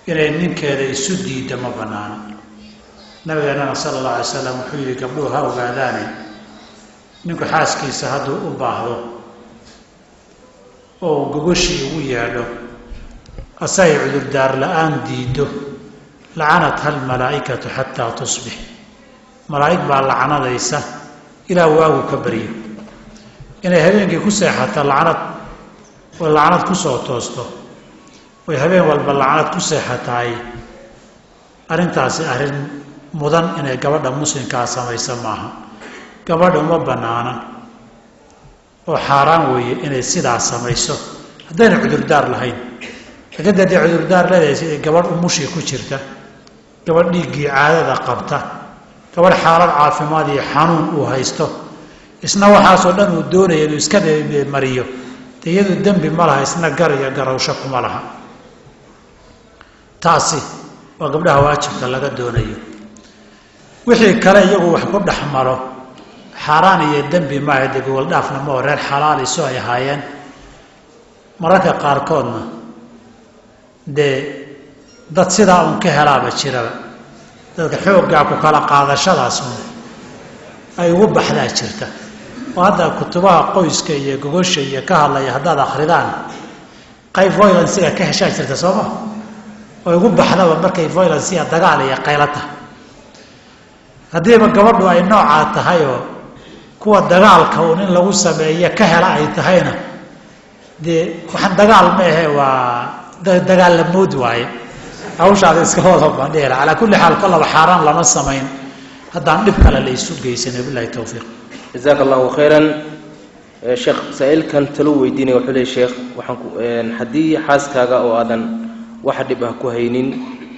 inay ninkeeda isu diiddo ma bannaana. nabigeennana sala allahu alay wasalam wuxuu yidhi gabdhuhu ha ogaadaane ninku xaaskiisa hadduu u baahdo oo gogoshii ugu yeedho asay cudurdaar la-aan diiddo lacanatha almalaa'ikatu xataa tusbix. malaa'ig baa lacanadaysa ilaa waagu ka baryo. inay habeenkii ku seexato lacanad oo lacanad ku soo toosto oy habeen walba lacanad ku seexatahay arrintaasi arrin mudan inay gabadha muslimkaa samaysa maaha. gabadha uma bannaana oo xaaraan weeye inay sidaa samayso haddayna cudurdaar lahayn. laakiin haddii cudurdaar leedahay sidii gabadh umushii ku jirta, gabadh dhiiggii caadada qabta, gabadh xaalad caafimaad iyo xanuun uu haysto, isna waxaasoo dhan uu doonaya inuu iska mariyo, dee iyadu dembi ma laha, isna gar iyo garawsho kuma laha. taasi waa gabdhaha waajibka laga doonayo. wixii kale iyagu wax ku dhex maro xaaraan iyo dembi maaha, dee gobol dhaafna ma oo reer xalaal isu ay ahaayeen. mararka qaarkoodna dee dad sidaa un ka helaaba jiraba, dadka xooggaa ku kala qaadashadaas un ay ugu baxdaa jirta. oo hadda kutubaha qoyska iyo gogosha iyo ka hadlaya haddaad akridaan qayb violensiga ka heshaa jirta sooma, oo ugu baxdaba markay violensiga dagaal iyo qaylo tahay. haddiiba gabadhu ay noocaa tahay oo kuwa dagaalka uun in lagu sameeyo ka hela ay tahayna dee waxaan dagaal ma ahe waa dagaal la mood waaye. hawshaada iska wada bandheela. calaa kulli xaal kollaba xaaraan lama samayn haddaan dhib kale la isu geysanay. billahi tawfiiq. jazaaka allahu khayran. sheekh saa-ilkan talo weydiinaya wuxuu leeyahy sheekh haddii xaaskaaga oo aadan wax dhib ah ku haynin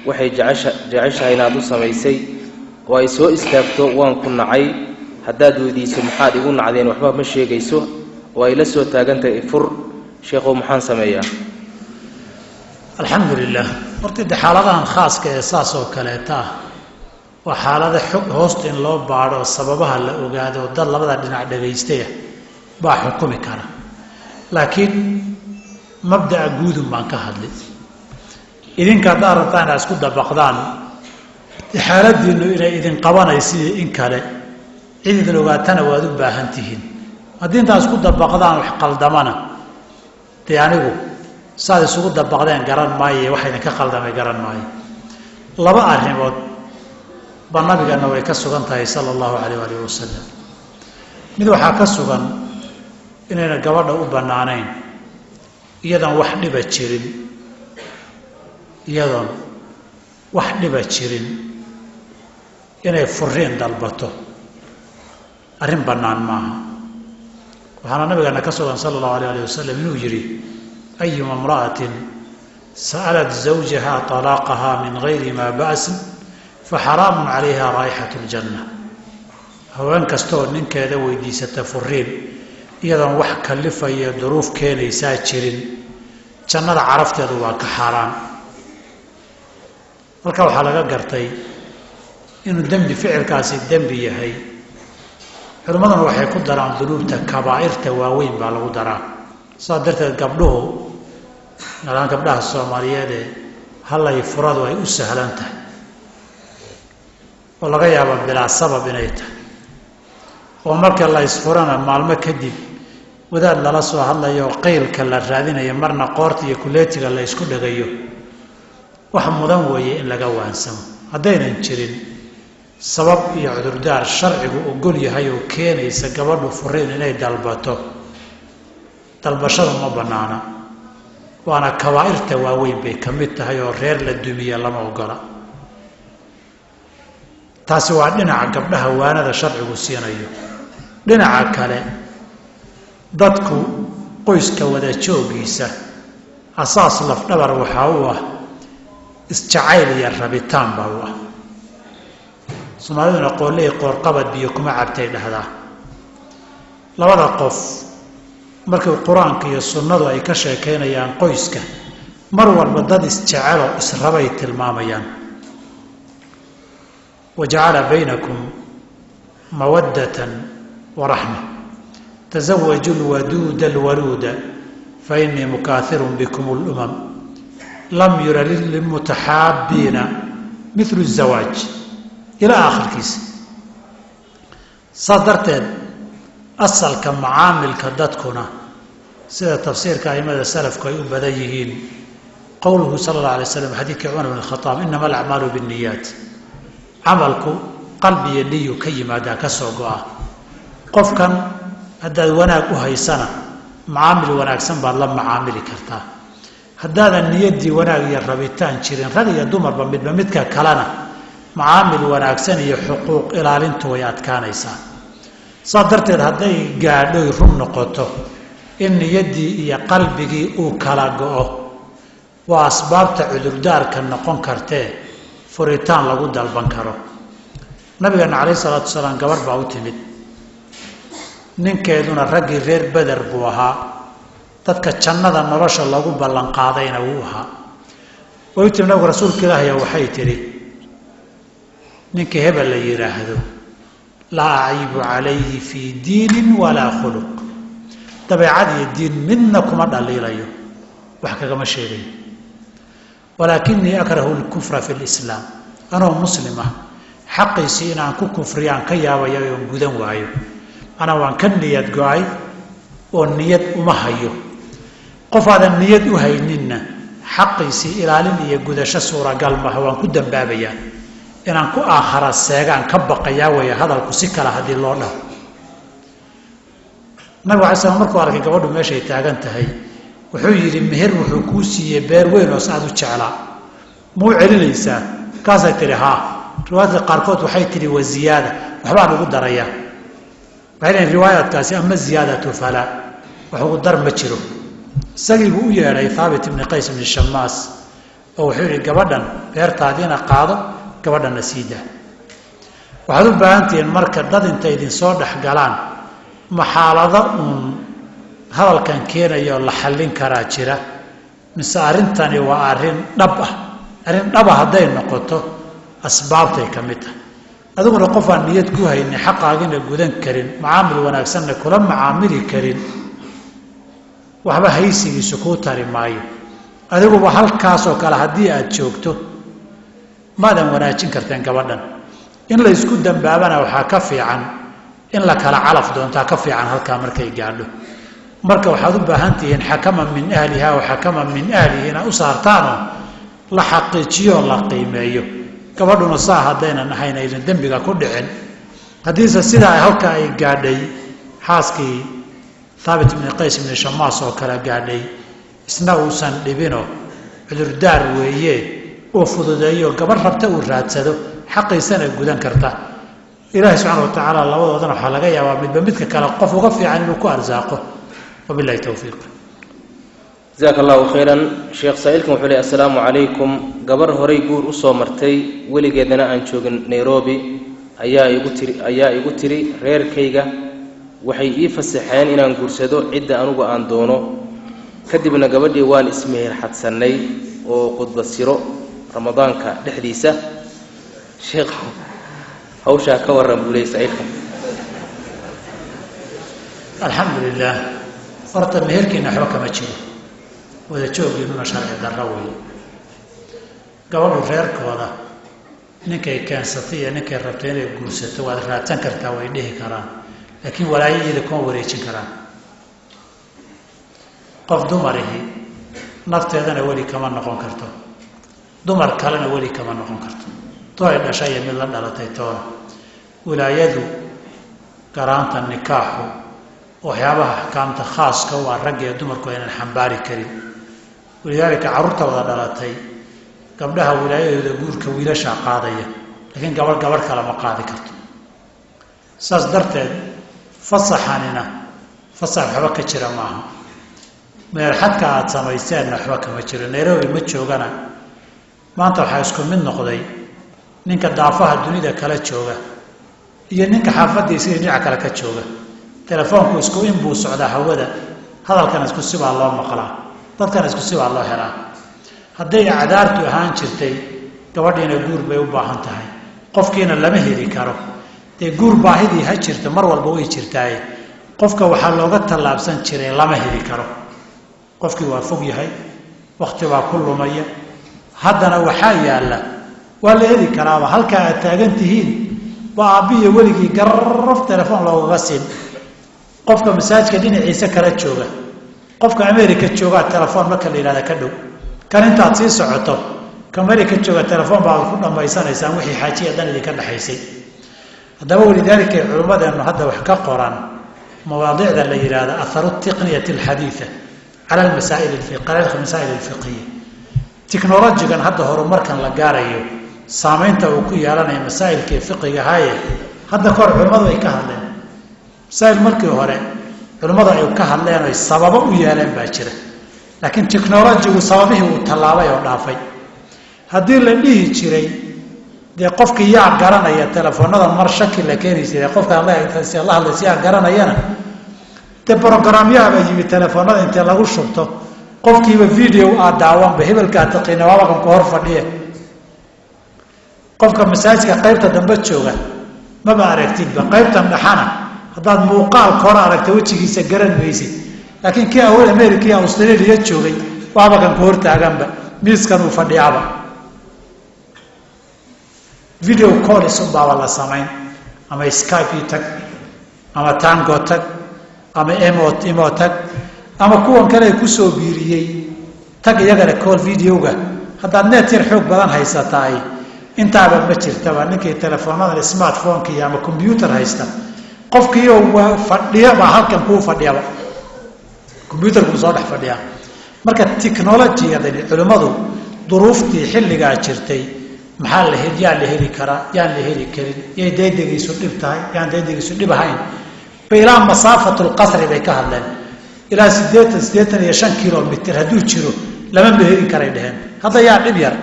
waxay jeceshahay inaad u samaysay oo ay soo istaagto waan ku nacay, haddaad weydiiso maxaad igu nacdeen waxba ma sheegayso, oo ay la soo taagantahay fur, sheekhow maxaan sameeyaa? alxamdu lilah. horta de xaaladahan khaaska ee saas oo kaleeta ah waa xaalada xog hoosta in loo baadho sababaha la ogaado dad labada dhinac dhagaystaya baa xukumi kara. laakiin mabda'a guudun baan ka hadlay. idinka haddaad rabtaan inaad isku dabaqdaan xaaladiinnu inay idin qabanaysiyo in kale cid idin ogaatana waad u baahan tihiin. haddii intaad isku dabaqdaan wax qaldamana dee anigu saad isugu dabaqdeen garan maayo, waxa idinka qaldamay garan maayo. laba arrimood ba nabigana way ka sugan tahay sala allahu calayh waalihi wasalam. mid waxaa ka sugan inayna gabadha u bannaanayn iyadoon wax dhiba jirin inay furiin dalbato. arrin bannaan maaha. waxaana nabigana ka sugan sala allahu alayh alih wasalam inuu yidhi ayuma imra'atin sa'alat zawjaha talaaqaha min gayri ma ba'sin faxaraamun calayha raa'ixatu ljanna. haween kastooo ninkeeda weydiisata furiin iyadoon wax kallifaya duruuf keenaysaa jirin, jannada carafteedu waa ka xaaraan. halkaa waxaa laga gartay inuu dembi ficilkaasi dembi yahay. culimmaduna waxay ku daraan dunuubta kabaa'irta waaweyn baa lagu daraa. saas darteed gabdhuhu galaan gabdhaha soomaaliyeed ee hallay furadu ay u sahlan tahay oo laga yaabo bilaa sabab inay tahay, oo marka la isfurana maalmo kadib wadaad lala soo hadlayo qaylka la raadinayo, marna qoorta iyo kuleetiga la isku dhagayo. wax mudan weeye in laga waansamo. haddaynan jirin sabab iyo cudurdaar sharcigu ogol yahay oo keenaysa gabadhu furiin inay dalbato, dalbashada ma bannaana. waana kabaa'irta waaweyn bay ka mid tahay oo reer la dumiya lama ogola. taasi waa dhinaca gabdhaha waanada sharcigu siinayo. dhinaca kale dadku qoyska wada joogiisa asaas lafdhabar waxaa u ah isjacayl iyo rabitaan baa u ah. soomaaliduna qooley qoorqabad biyo kuma cabtay dhahdaa. labada qof markii qur-aanka iyo sunnadu ay ka sheekaynayaan qoyska mar walba dad isjecelo israbay tilmaamayaan. wajacala baynakum mawaddatan waraxma tasawaju lwaduuda alwaluuda fainii mukaahirun bikum lumam. lam yura lilmutaxaabiina mithlu الzawaaj ilaa aakhirkiisa. saas darteed asalka macaamilka dadkuna sida tafsiirka aimada salafku ay u badan yihiin qowluhu sala اllah alay slam xadiidkii cumar bn khaaab inama alacmaalu biاniyaat, camalku qalbi iyo niyu ka yimaadaa ka soo go-a. qofkan haddaad wanaag u haysana macaamil wanaagsan baad la macaamili kartaa. haddaadan niyaddii wanaag iyo rabitaan jirin rag iyo dumarba midba midka kalena macaamil wanaagsan iyo xuquuq ilaalintu way adkaanaysaa. saas darteed hadday gaadhoy run noqoto in niyaddii iyo qalbigii uu kala go-o, waa asbaabta cudurdaarka noqon kartee furitaan lagu dalban karo. nabigeena calayhi salaatu wasalaam gabarh baa u timid, ninkeeduna raggii reer beder buu ahaa, dadka jannada nolosha lagu ballanqaadayna wuu ahaa. way u timid nabigu rasuulka ilaahiya waxay tidhi, ninkii hebel la yidhaahdo laa aciibu calayhi fii diinin walaa khuluq, dabeecad iyo diin midna kuma dhaliilayo, wax kagama sheegayo. walaakinii akrahu lkufra fi lislaam, anoo muslim ah xaqiisii inaan ku kufriyaan ka yaabayo oon gudan waayo. anaa waan ka niyad go-ay oo niyad uma hayo. qof aadan niyad u hayninna xaqiisii ilaalin iyo gudasho suuragal maha, waan ku dambaabayaa. inaan ku aakhara seegaan ka baqayaa weeye hadalku si kale haddii loo dhaho. nabig alay slam markuu arkay gabadhu meeshay taagan tahay wuxuu yidhi meher wuxuu kuu siiyey beer weyn oo saad u jeclaa, muu celinaysaa? kaasay tidhi haa. riwaayadka qaarkood waxay tidhi wa ziyaada, waxbaan ugu darayaa. waxay leeyiin riwaayaadkaasi ama ziyaadatu falaa, wax ugu dar ma jiro. isagii buu u yeedhay haabit ibni qays ibni shamaas oo wuxuu yidhi gabadhan beertaadiina qaado, gabadhanna sii daa. waxaad u baahan tihiin marka dad intay idinsoo dhex galaan maxaalado uun hadalkan keenayo la xallin karaa jira, mise arrintani waa arrin dhab ah. arrin dhaba hadday noqoto asbaabtay ka mid tahay. adiguna qof aan niyad ku haynin, xaqaagina gudan karin, macaamil wanaagsanna kula macaamili karin, waxba haysigiisu kuu tari maayo. adiguba halkaasoo kale haddii aad joogto maadan wanaajin karteen gabadhan. in la isku dambaabana waxaa ka fiican in la kala calaf doontaa ka fiican halkaa markay gaadho. marka waxaad u baahan tihiin xakaman min ahliha wa xakaman min ahlihi inaad u saartaanoo la xaqiijiyooo la qiimeeyo. gabadhuna saa haddaynan ahayn aynan dembiga ku dhicin. haddiise sidaa halka ay gaadhay xaaskii haabit ibni qays ibni shamaas oo kale gaadhay, isna uusan dhibino cudurdaar weeye uu fududeeyo gabadh rabta uu raadsado, xaqiisana gudan karta. ilaahi subxaana wa tacaala labadoodana waxaa laga yaabaa midba midka kale qof uga fiican inuu ku arsaaqo. wabilahi towfiiq. jazaaka allahu khayran. sheekh saa-iilkan wuxuu leey assalaamu calaykum. gabar horay guur u soo martay, weligeedana aan joogin nairobi, ayaa igu tiri reerkayga waxay ii fasaxeen inaan guursado cidda anugu aan doono. kadibna gabadhii waan ismeher xadsannay oo qudbasiro ramadaanka dhexdiisa. sheekh hawshaa ka warran buu leey saa-iilkan. alxamdu lilah. horta meherkiina waxba kama jiro, wada joogiinuna sharci darro weeye. gabadhu reerkooda ninkay keensatay iyo ninkay rabtay inay guursato waad raadsan kartaa, way dhihi karaan, laakiin walaayadeeda kuma wareejin karaan. qof dumarihi nafteedana weli kama noqon karto, dumar kalena weli kama noqon karto. to ay dhashay iyo mid la dhalatay toona. wilaayadu garaanta nikaaxu waxyaabaha axkaamta khaaska u ah ragga iyo dumarku aynan xambaari karin. walidaalika carruurta wada dhalatay gabdhaha wilaayadooda guurka wiilashaa qaadaya, laakiin gabarh kale ma qaadi karto. saas darteed fasaxanina fasax waxba ka jira maaha. meerxadka aada samayseenna waxba kama jiro. nairobi ma joogana maanta waxaa isku mid noqday ninka daafaha dunida kala jooga iyo ninka xaafadiisa iyo dhinaca kale ka jooga. telefoonku isku in buu socdaa hawada, hadalkana isku sibaa loo maqlaa, dadkana isku sibaa loo helaa. hadday cadaartu ahaan jirtay gabadhiina guur bay u baahan tahay, qofkiina lama heli karo. dee guur baahidii ha jirto mar walba way jirtaaye qofka waxaa looga tallaabsan jiray lama heli karo. qofkii waa fog yahay, wakti baa ku lumaya, haddana waxaa yaalla waa la heli karaaba halkaa aad taagan tihiin waa aabbihiyo weligii garraf telefoon loogaga siin qofka masaajidka dhinaciisa kala jooga qofka America jooga telefoon marka la yiraahdo ka dhow kan intaad sii socoto ka America jooga telefoon baa ku dhamaysanaysaa wixii xaajiya dan idin ka dhaxaysay haddaba walidaalika culimadeenu hadda wax ka qoran mawaadiicda la yiraahdo atharu tiqniyati alhaditha ala almasaa'il alfiqhiyya teknolojigan hadda horumarkan la gaarayo saamaynta uu ku yeelanayo masaa'ilka fiqiga haaye hadda kor culimadu ay ka hadleen masaa'il markii hore culimadu ay ka hadleen ay sababo u yeeleen baa jira laakiin teknolojigu sababihii uu talaabay oo dhaafay haddii la dhihi jiray dee qofkii yaa garanaya telefoonada mar shaki la keeni jiray qofka Allah la siyaa garanayana te programyaha baa yimi telefoonada inta lagu shubto qofkiiba video aad daawanba hebelka taqina waa kan ku hor fadhiya qofka masaajidka qaybta dambe jooga ma aragtidba qaybtan dhaxana haddaad muuqaal kor aragto wajigiisa garan maysid laakiin kii awal America iyo Australia joogay waaba kan ku hor taaganba miiskan uu fadhiyaaba video call isubaa la sameyn ama Skype tag ama Tango tag ama Emo tag ama kuwan kale ku soo biiriyay tag iyagana call videoga haddaad net yar xoog badan haysataay intaaba ma jirtaba ninkii telefoonada smartphone-ka ama computer haysta qofkii oo fadhiya ba halkan ku fadhiyaba computer ku soo dhex fadhiya marka technology-yadani culimadu duruuftii xilliga jirtay maxaa la heli karaa yaan la heli karin yay deedegiisu dhib tahay yaan deedegiisu dhib ahayn baylaan masaafatul qasri bay ka hadleen ilaa 85 kilomitir hadduu jiro lama heli karay dhaheen hadda yaa dhib yar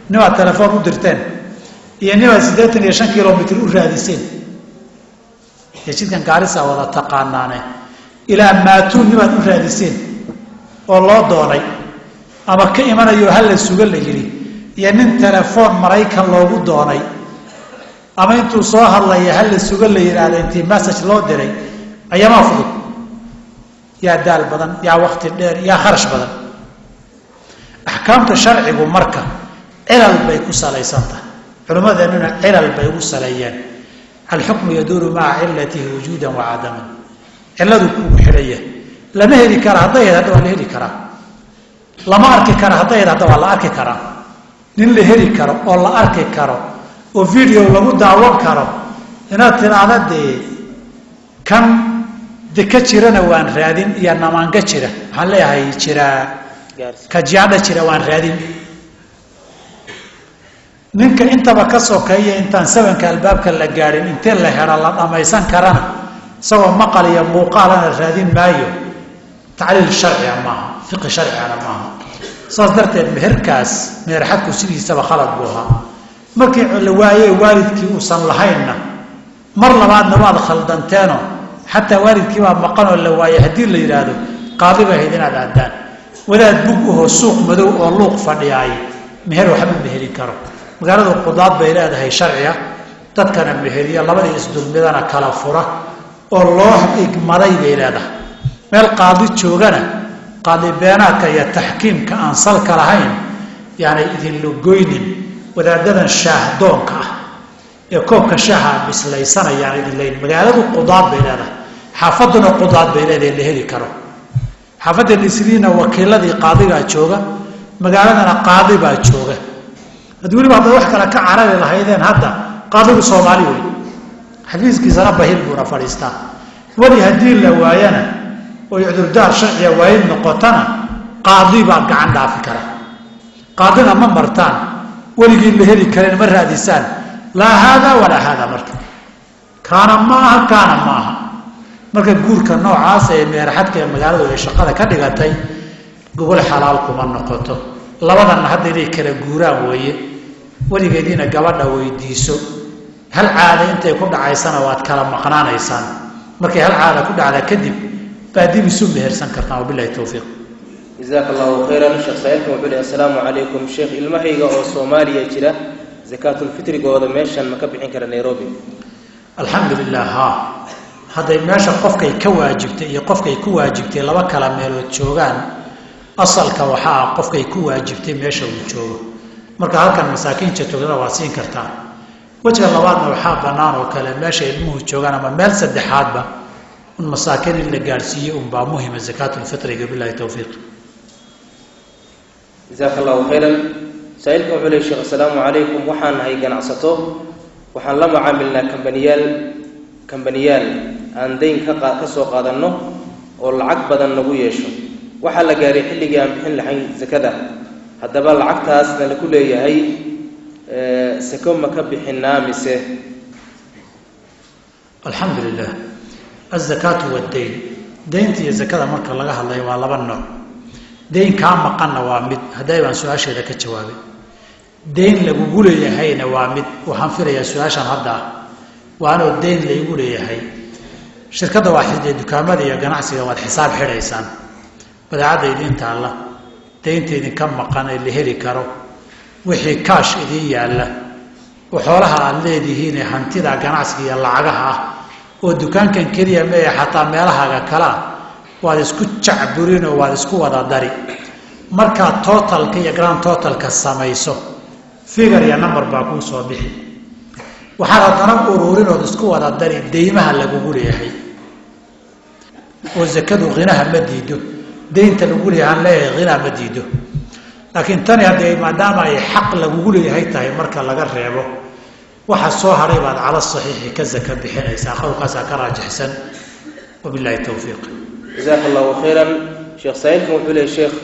nimaa telefoon u dirteen iyo nimaa 85 kilomitir u raadiseen jidkan gaarisa wada taqaanaane ilaa maatuun nimaad u raadiseen oo loo doonay ama ka imanayo hal la sugan la yiri iyo nin telefoon Mareykan loogu doonay ama intuu soo hadlay hal la sugan la yiraahdo intii message loo diray ayama fudud yaa daal badan yaa waqti dheer yaa kharash badan ahkaamta sharcigu marka cilal bay ku salaysantahay culimadeenuna cilal bay ugu saleeyeen الحكم يدور مع علته وجودا وعدما علته كحريه لما هلي كره هدايد هدا ولا هلي كره لما اركي كره هدايد هدا ولا اركي كره nin la heli karo oo la arki karo oo video lagu daawan karo inaad tiraahdo kan deka jirana waan raadin iyo namaanga jira waxaan leeyahay jira ka jiada jira waan raadin ninka intaba ka sokeeyo intaan sabanka albaabka la gaarin inta la helo la dhamaysan karana soo maqal iyo muuqaalana raadin maayo تعليل الشرعي معها فقه شرعي على معها صدرت مهركاس مهرحكو سيدي سبا خلط بوها مركي لوايه والدكي وصل لهينا مر لبعض نبعض خلدنتانو حتى والدكي ما مقنو لوايه هدي اللي يرادو قاضبه هيدنا العدان ولا تبقوه سوق مدو ولوق فدياي مهر وحمد مهري كرو مقالده القضاء بيراد هي شرعيه تذكر المهريه لبدي اسدل ميدانا كلا فره oo loo igmaday beelada meel qaadi joogana qaadi beenaadka iyo tahkiimka aan salka lahayn yaani idin lugoynin wadaadadan shaahdoonka ee koobka shaaha bislaysanayaan idin leeyin magaaladu qudaad beelada xaafaduna qudaad beelada la heli karo xaafadda isriina wakiiladii qaadiga jooga magaaladana qaadi baa jooga hadii waliba wax kala ka carabi lahaydeen hadda qaadigu Soomaali weey xafiiskiisana bahil buu fariistaa wali hadii la waayana oo yacdur daar sharciya waayid noqotana qaadi baa gacan dhaafi kara qaadina ma martaan waligii la heli kareen ma raadisaan la hada wala hada marka kana maaha marka guurka noocaas ee meerxadka magaalada ee shaqada ka dhigatay gobol xalaal kuma noqoto labadan hadda inay kala guuraan weeye waligeedina gabadha weydiiso hal caada intay ku dhacaysana waad kala maqnaanaysaan markay hal caada ku dhacda kadib baadib isu mehersan kartaa billahi tawfiiq jazakallahu khairan sheekh saayidku wuxuu leeyahay assalaamu alaykum sheekh ilmahayga oo Soomaaliya jira zakatul fitrigooda meeshan ma ka bixin kara Nairobi alxamdulillah haday meesha qofkay ka waajibtay iyo qofkay ku waajibtay laba kala meelood joogaan asalka waxa qofkay ku waajibtay meesha uu joogo marka halkan masaakiinta joogana waa siin kartaa wajga labaadna waxaa bannaan oo kale meesha ilmuhu joogaan ama meel saddexaadba un masaakiin in la gaadhsiiyo unbaa muhima zakaatulfitriga billahi towfiiq jazaaka allahu khayran saa-ilka wuxuu leey sheekh assalaamu calaykum waxaan nahay ganacsato waxaan la macaamilnaa kambaniyaal aan dayn ka soo qaadanno oo lacag badan nagu yeesho waxaa la gaaray xilligii aan bixin lahayn sakada haddaba lacagtaasna laku leeyahay sako ma ka bixinaa mise alxamdu lilah azakaatu waddayn daynta iyo zakada marka laga hadlayo waa laba nooc dayn kaa maqanna waa mid hadday baan su-aasheeda ka jawaabay dayn lagugu leeyahayna waa mid waxaan filayaa su-aashan hadda ah waanoo dayn laygu leeyahay shirkadda waa xidee dukaamada iyo ganacsiga waad xisaab xidhaysaan badeecadda idiin taalla daynta idinka maqan ee la heli karo wixii kaash idiin yaalla oo xoolaha aad leedihiin ee hantida ganacsiga iyo lacagaha ah oo dukaankan keliya mee xataa meelahaaga kalea waad isku jacburin oo waad isku wada dari markaad totalka iyo grand totalka samayso figar iyo number baa kuu soo bixi waxaad haddana ururin ood isku wada dari deymaha lagugu leeyahay oo zakadu khinaha ma diido daynta lagu leeyahay aan leeyahay khinaa ma diido laakiin tani haddii maadaama ay xaq lagugu leeyahay tahay marka laga reebo waxa soo haray baad cala saxiixi ka zaka bixinaysaa qowlkaasaa ka raajixsan wabillahi towfiiq jazaaka allahu khayran sheekh saa-ilkan wuxuu leeyay sheekh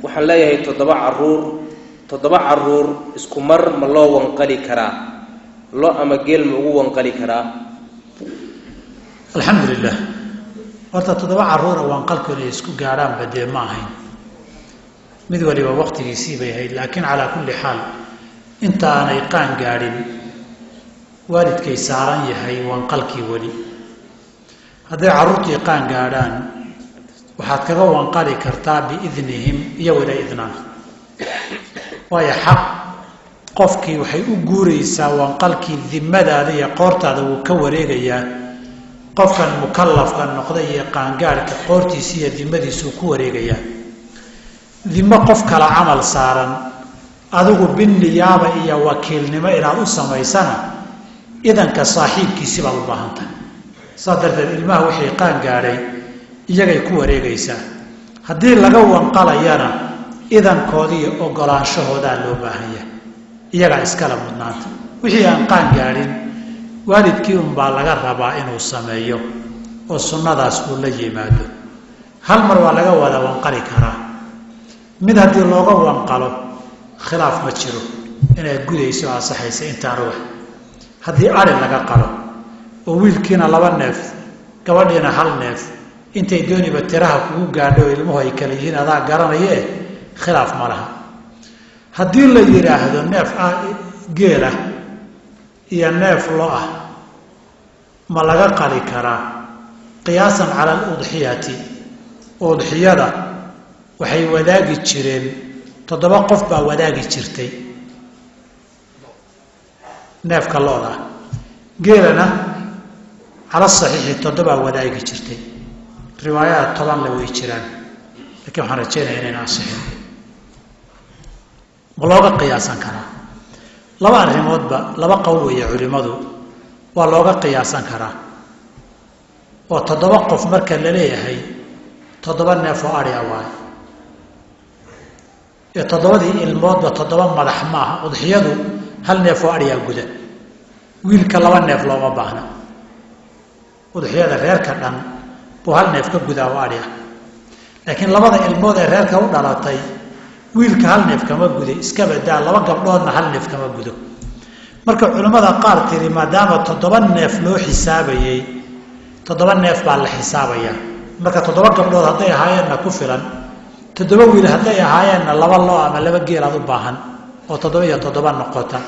waxaan leeyahay toddoba caruur isku mar ma loo wanqali karaa lo ama geel ma ugu wanqali karaa alxamdu lilah horta 7 caruura wanqalku inay isku gaadhaan badee ma ahayn mid waliba waqtigiisii bay ahayd laakiin calaa kulli xaal inta aanay qaan gaadhin waalidkay saaran yahay wanqalkii weli hadday caruurtii qaan gaadhaan waxaad kaga wanqali kartaa biidnihim iyo wala idnaan waayo xaq qofkii waxay u guuraysaa wanqalkii dimadaada iyo qoortaada wuu ka wareegayaa qofkan mukallafka noqday iyo qaangaarka qoortiisa iyo dimadiisu ku wareegayaa dimo qof kala camal saaran adigu binniyaaba iyo wakiilnimo inaad u samaysana idanka saaxiibkiisi baad u baahan tahay saa darteed ilmaha wixii qaan gaadhay iyagay ku wareegaysaa haddii laga wanqalayana idankooda iyo ogolaanshahoodaa loo baahan yahay iyagaa iskala mudnaanta wixii aan qaan gaadhin waalidkii unbaa laga rabaa inuu sameeyo oo sunnadaas uu la yimaado hal mar waa laga wada wanqali karaa mid haddii looga wanqalo khilaaf ma jiro inay gudayso ansaxaysa intaan wax haddii ari laga qalo oo wiilkiina 2 neef gabadhiina 1 neef intay dooniba tiraha kugu gaadho ilmuhu ay kala yihiin adaa garanayee khilaaf ma laha haddii la yidhaahdo neef geela iyo neef lo ah ma laga qali karaa qiyaasan cala aludxiyati udxiyada waxay wadaagi jireen 7 qof baa wadaagi jirtay neefka looda geelana cala saxiixi 7 wadaagi jirtay riwaayaad 10 la way jiraan laakiin waxaan rajeynayaa inay ansixin ma looga qiyaasan karaa 2 arrimoodba 2 qowl weeye culimadu waa looga qiyaasan karaa oo 7 qof marka la leeyahay 7 neef oo ari ah waaye ee 7 ilmoodba 7 madax maaha udxiyadu 1 neef oo ari ah guda wiilka 2 neef looma baahna udxiyada reerka dhan buu 1 neef ka gudaa oo ari ah laakiin 2 ilmood ee reerka u dhalatay wiilka 1 neef kama guday iska badaa 2 gabdhoodna 1 neef kama gudo marka culimada qaar tiri maadaama 7 neef loo xisaabayay 7 neef baa la xisaabayaa marka 7 gabdhood hadday ahaayeenna ku filan 7 wiil hadday ahaayeenna 2 loo ama 2 geel aad u baahan oo 7 iyo 7 noqota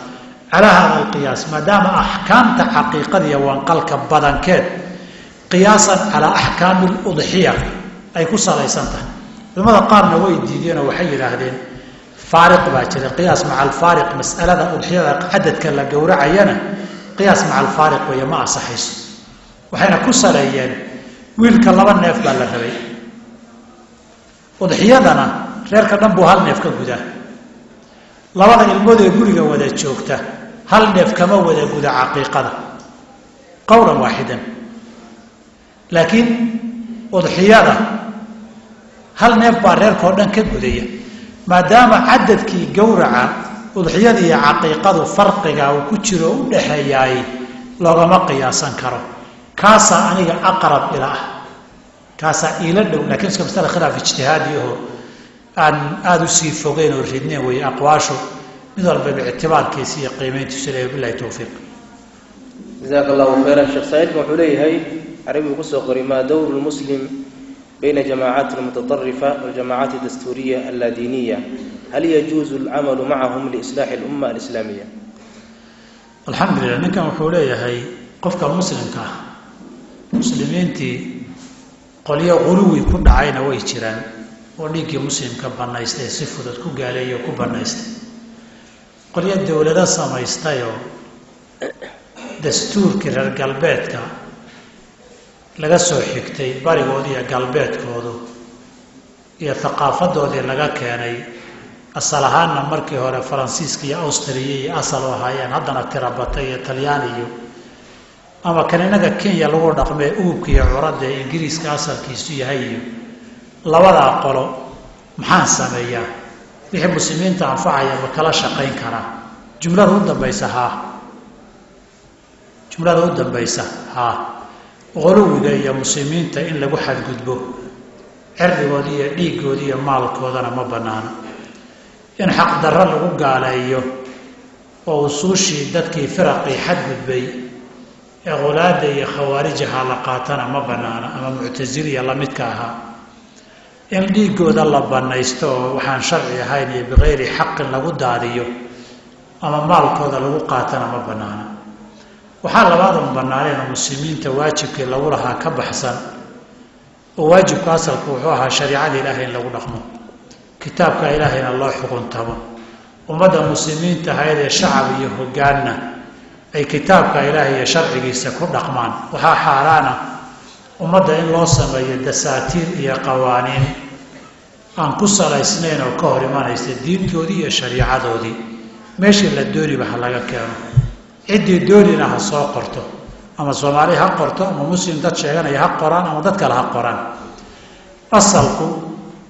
calaa hada alqiyaas maadaama axkaamta xaqiiqadiya wanqalka badankeed qiyaasan calaa axkaami ludxiya ay ku salaysan tahay culimada qaarna way diideenoo waxay yidhaahdeen faariq baa jira qiyaas maca alfaariq mas'alada udxiyada cadadka la gowracayana qiyaas maca alfaariq weeye ma ansaxayso waxayna ku saleeyeen wiilka 2 neef baa la rabay udxiyadana reerka dhan buu 1 neef ka gudaa labada ilmood ee guriga wada joogta hal neef kama wada guda caqiiqada qowlan waaxidan laakiin udxiyada hal neef baa reerkao dhan ka gudaya maadaama cadadkii gowraca udxiyada iyo caqiiqadu farqiga uu ku jiro u dhaxeeyaay loogama qiyaasan karo kaasaa aniga aqrab ila ah kaasaa iila dhow laakiin iska masala khilaaf ijtihaadi oo aan aada usii fogeyn oo ridneen weeye aqwaashu mid walba biictibaarkiisa iyo qiimayntiisu leeyahay billahi towfiiq jazaaka allahu khayran sheekh saciidka wuxuu leeyahay carabigu kusoo qori maa dowru lmuslim bayna jamaacaati almutaطarifa waljamaacaati adasturiya allaadiiniya hal yajuuzu alcamalu macahum liislaaxi alumma alislaamiya alxamdulilah ninkan wuxuu leeyahay qofka muslimka ah muslimiintii qolyo quluwi ku dhacayna way jiraan oo dhiiggii muslimka banaystay si fudud ku gaaleeyo ku banaystay qolyo dowlado samaystayoo dastuurkii reer galbeedka laga soo xigtay barigoodii iyo galbeedkoodu iyo thaqaafadoodii laga keenay asal ahaanna markii hore faransiiska iyo awstriya iyo asal u ahaayeen haddana tirabatay iyo talyaani iyo ama kan innaga kenya lagu dhaqmee uubka iyo curadda ee ingiriiska asalkiisu yahay iyo labadaa qolo maxaan sameeyaa wixii muslimiinta anfacaya ma kala shaqayn karaa jumlada u dambaysa haa jumlada u dambaysa haa quluwiga iyo muslimiinta in lagu xadgudbo cirdigoodi iyo dhiiggoodi iyo maalkoodana ma banaano in xaqdarro lagu gaaleeyo oo usuushii dadkii firaqii xadgudbay ee qulaada iyo khawaarijaha la qaatana ma banaano ama muctasiliya lamidka ahaa in dhiiggooda la banaysto oo waxaan sharci ahayn iyo bikayri xaqin lagu daadiyo ama maalkooda lagu qaatana ma banaano waxaa labaadan banaaneen oo muslimiinta waajibkii lagu lahaa ka baxsan oo waajibka asalku wuxuu ahaa shariicada ilaahay in lagu dhaqmo kitaabka ilaahayna loo xukuntamo ummadda muslimiinta ahayd ee shacab iyo hoggaanna ay kitaabka ilaahay iyo sharcigiisa ku dhaqmaan waxaa xaaraana ummadda in loo sameeyo dasaatiir iyo qawaaniin aan ku salaysnayn oo ka hor imanaysa diintoodii iyo shariicadoodii meeshii la dooniba ha laga keeno ciddii doonina ha soo qorto ama soomaali ha qorto ama muslim dad sheeganaya ha qoraan ama dad kale ha qoraan asalku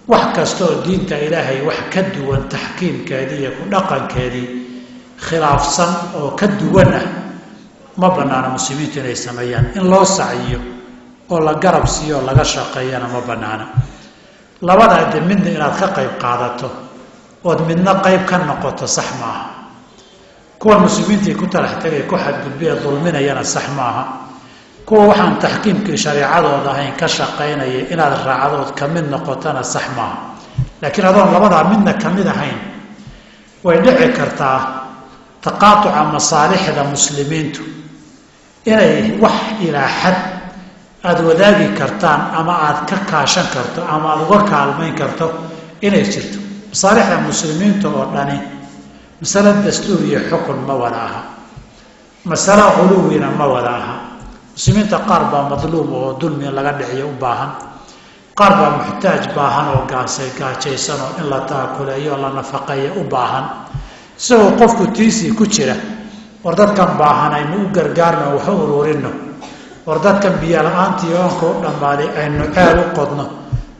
wax kasta oo diinta ilaahay wax ka duwan taxkiimkeedii iyo ku dhaqankeedii khilaafsan oo ka duwan ah ma banaano muslimiintu inay sameeyaan in loo saciyo oo la garab siiyo oo laga shaqeeyana ma banaana labadaa de midna inaad ka qayb qaadato ood midna qayb ka noqoto sax maaha kuwa muslimiintii ku talax tagay ku xadgudbiya dulminayana sax maaha kuwa waxaan taxkiimkii shareecadooda ahayn ka shaqaynaya inaad raacdood ka mid noqotona sax maaha laakiin adoon labadaa midna ka mid ahayn way dhici kartaa taqaatuca masaalixda muslimiintu inay wax ilaa xad aada wadaagi kartaan ama aada ka kaashan karto ama aada uga kaalmayn karto inay jirto masaalixda muslimiinta oo dhani masalo dastuur iyo xukun ma wada aha masalo culuwina ma wada aha muslimiinta qaar baa madluum oo dulmi in laga dhiciyo u baahan qaar baa muxtaaj baahan oo gaajaysan oo in la taakuleeyo oo la nafaqeeyo u baahan isagoo qofku tiisii ku jira war dadkan baahan aynu u gargaarno wax u uruurino war dadkan biyo la-aantii oonka u dhammaaday aynu ceel u qodno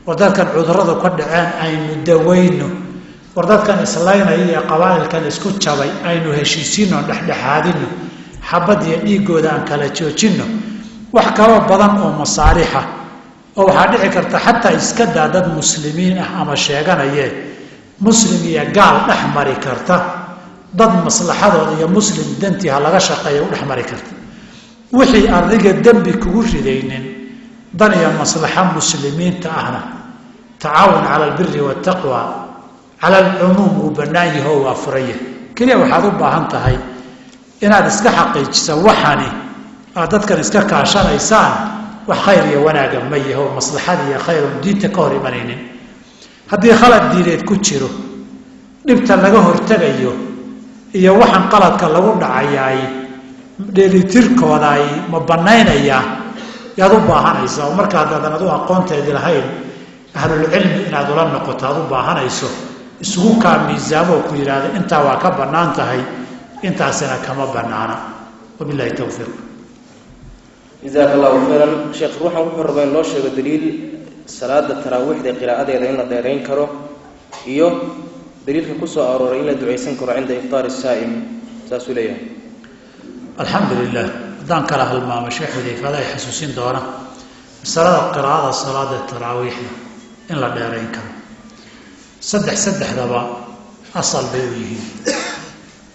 war dadkan cudurradu ka dhaceen aynu dawayno war dadkan islaynaya iyo qabaa'ilkan isku jabay aynu heshiisiino dhexdhexaadino xabad iyo dhiiggooda aan kala joojino wax kaloo badan oo masaalixa oo waxaa dhici karta xataa iska daa dad muslimiin ah ama sheeganayee muslim iyo gaal dhex mari karta dad maslaxadooda iyo muslim dantii ha laga shaqeeya u dhex mari karta wixii adiga dembi kugu ridaynin dan iyo maslaxa muslimiinta ahna tacaawun cala albiri waataqwa cala alcumuum wuu bannaan yaho waa furaya keliya waxaad u baahan tahay inaad iska xaqiijiso waxani aad dadkan iska kaashanaysaan wax khayr iyo wanaaga ma yaho maslaxada iyo khayron diinta ka hor imanaynin haddii khalad diineed ku jiro dhibta laga hortegayo iyo waxaan qaladka lagu dhacayaay dheelitirkooda ay ma banaynayaa yaad u baahanaysa oo markaa haddaadan adu aqoonteedii lahayn ahlulcilmi inaad ula noqoto aad u baahanayso isugu kaa miisaamo ku yiraahdo intaa waa ka bannaan tahay intaasina kama bannaana wabillahi tawfiiq جزاك الله خيرا شيخ روحان wuxuu rabaa in loo sheego daliil salaada taraawixda qiraacadeeda in la dheereyn karo iyo daliilka ku soo arooray in la duceysan karo cinda iftaar as-saa'im saasu leeyahay alxamdulillah dan kala halmaama sheekhdii faday xasuusin doona salaada qiraa'ada salaada taraawixda in la dheereyn karo saddexdaba asal bay u yihiin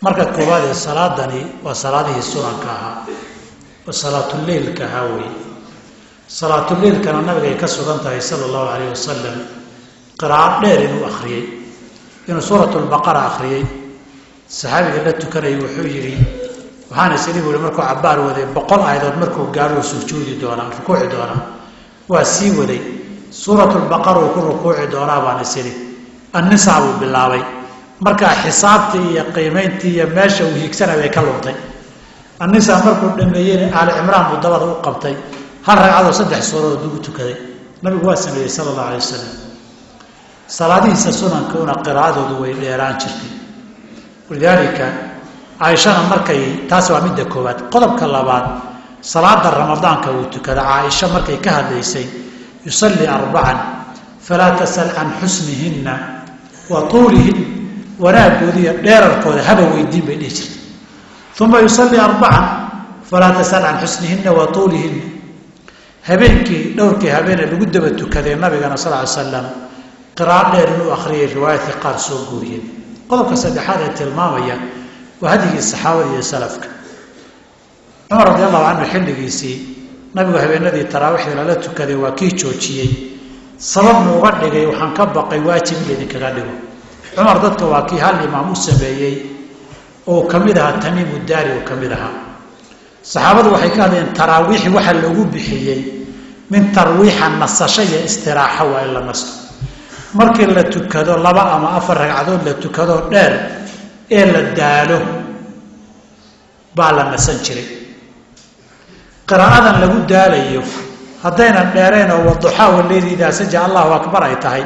marka koowaad ee salaadani waa salaadihii sunanka ahaa وصلاة الليل كهاوي صلاة الليل كان النبي كسرنتها صلى الله عليه وسلم قراءة دير وأخري إنه سورة البقرة أخري الصحابي قالت كان يوحيري وحنا سيريبو لمركو عبار وذي بقول أيضا مركو قالوا سجود دونا ركوع دونا واسي وذي سورة البقرة وكل ركوع دونا وانا سيري النساء بالله مركا حسابتي قيمتي ماشي وهيكسنا بيكلمتي النساء مركو دميين على عمران بالضبط وقبتي هل رجعوا صدح صورة دوتو كذي نبي واسم صلى الله عليه وسلم صلاة سنن كون قراءة دوي ليران شركي ولذلك عائشة مركي تاسوا من دكوات قلب كلابات صلاة رمضان كوتو كذا عائشة مركي كهذا يسي يصلي 4 فلا تسأل عن حسنهن وطولهن ولا بودي دير الكود هذا ويدين بينيشر ثم يصلي 4 فلا تسأل عن حسنهن وطولهن هبينكي دوركي هبين اللي قدمت كذا النبي صلى الله عليه وسلم قراءة لأنه أخري رواية قار سوقوريين قلبك سدحادة المامية وهذه الصحابة سلفك عمر رضي الله عنه حل قيسي نبي هبين الذي تراوح لالته كذا وكيتشو تشيي صلب مغرقي وحنكبقي واجب لذلك غالبه عمر ضدك واكي هالإمام السبيعي oo kamida Tamiim ad-Dari oo kamida saxaabadu waxay ka hadeen taraawix waxa lagu bixiyay min tarwiixa nasashaya istiraaxa waa ila nasto markii la tukado 2 ama 4 ragcadood la tukado dheer ee la daalo baa la nasan jiray qiraa'adan lagu daalayo hadayna dheereen oo wadduha waleedii ida saja Allahu akbar ay tahay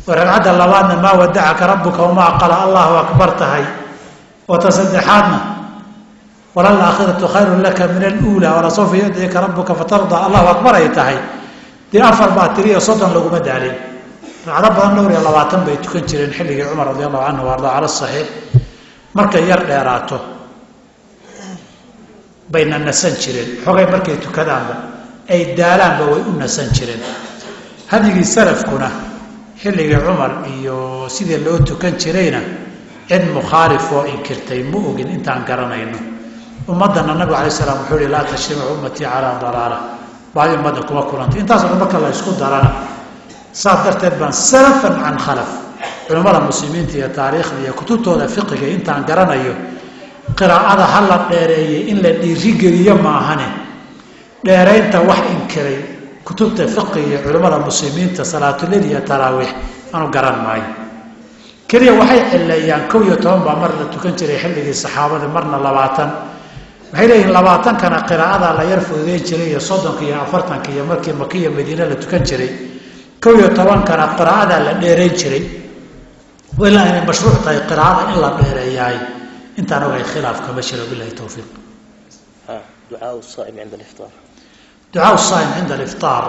waragcada labaadna ma wada'aka rabbuka wama qala Allahu akbar tahay وتصدحاتنا ولا الآخرة خير لك من الأولى ولا سوف يدعيك ربك فترضى الله أكبر يتحي دي أفر باترية صوتا لو مد عليه رب النور يا الله واتم بيتكنجر حلق عمر رضي الله عنه وارضى على الصحيح مركا يرد يراته بين النسنجرين حقي مركا يتكدان أي دالان بوي النسنجرين هذه السلف كنا حلق عمر يو سيدي اللي تكنجرين إن مخالف وإنكرتي مؤجن أنت عن قرنينه ومضنا النبي عليه السلام وحولي لا تجتمع أمتي على ضلالة بعدين مضنا كلانتي أنت أصلا بك الله يسكت ضلالة صادر تبان سلفا عن خلف علماء المسلمين في تاريخ هي كتبته فقه أنت عن قرنيه قراءة هلا ديري إن لديري ما هني ديرين توح إنكري كتبته فقه علماء المسلمين صلاة الليل تراويح أنا قرن معي كليا waxay cilayaan 12 baa mar la tukan jiray xilligii saxaabada marna 20 waxay leeyihiin 20 kana qiraa'ada la yar fududeey jiray 30 iyo 40 iyo markii Makiya Madiina la tukan jiray 12 kana qiraa'ada la dheereyn jiray wala inay mashruuc tahay qiraa'ada in la dheereeyay intaana way khilaaf kama jiro billahi tawfiiq ducaa as-saa'im 'inda al-iftar ducaa as-saa'im 'inda al-iftar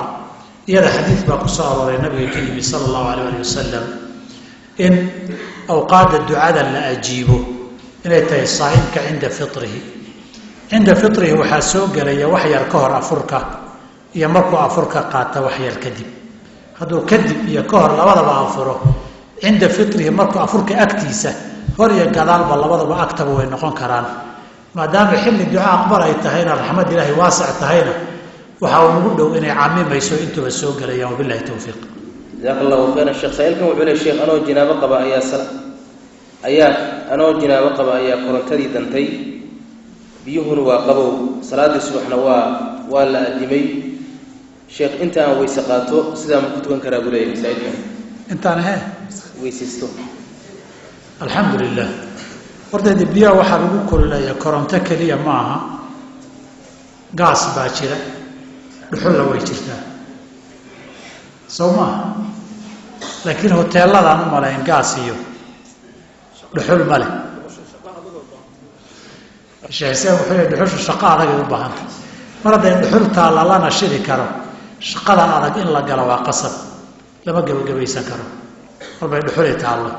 iyada xadiis baa ku soo arooray nabiga kaliya sallallahu alayhi wa sallam إن أوقات الدعاء لا أجيبه إن الصائم عند فطره عند فطره وحاسوق لي وحي الكهر أفركة يمركو أفركة قاتا وحي الكذب هذا كذب يكهر لوضع أفره عند فطره مركو أفركة أكتيسة هوري قدال بالله وضع أكتب وينقون كران ما دام حل الدعاء أكبر يتهينا الحمد لله واسع تهينا وحاول نقول إن عامي ما يسوي أنتو بسوق لي وبالله التوفيق جزاك الله خيرا الشيخ سائلكم وعلى الشيخ أنا جنابة قبا أنا جنابة قبا كورنتدي دنتي بيهن وقبو صلاة الصبح ولا أدمي شيخ أنت ويسقاطو سلام كتبن كرابولي سائلكم أنت أنا هي ويسستو الحمد لله ورد البيئة وحرقو كل يا كورنتك لي معها قاس باكرة الحلة ويجرتها سوما laakiin hoteeladaan u malayn gaas iyo dhuxul ma leh sheekh wuxuu leeyahay dhuxushu shaqo adag ay u baahantay mar hadday dhuxul taalla lana shiri karo shaqadan adag in la galo waa qasab lama gebagabaysan karo walbay dhuxulay taallo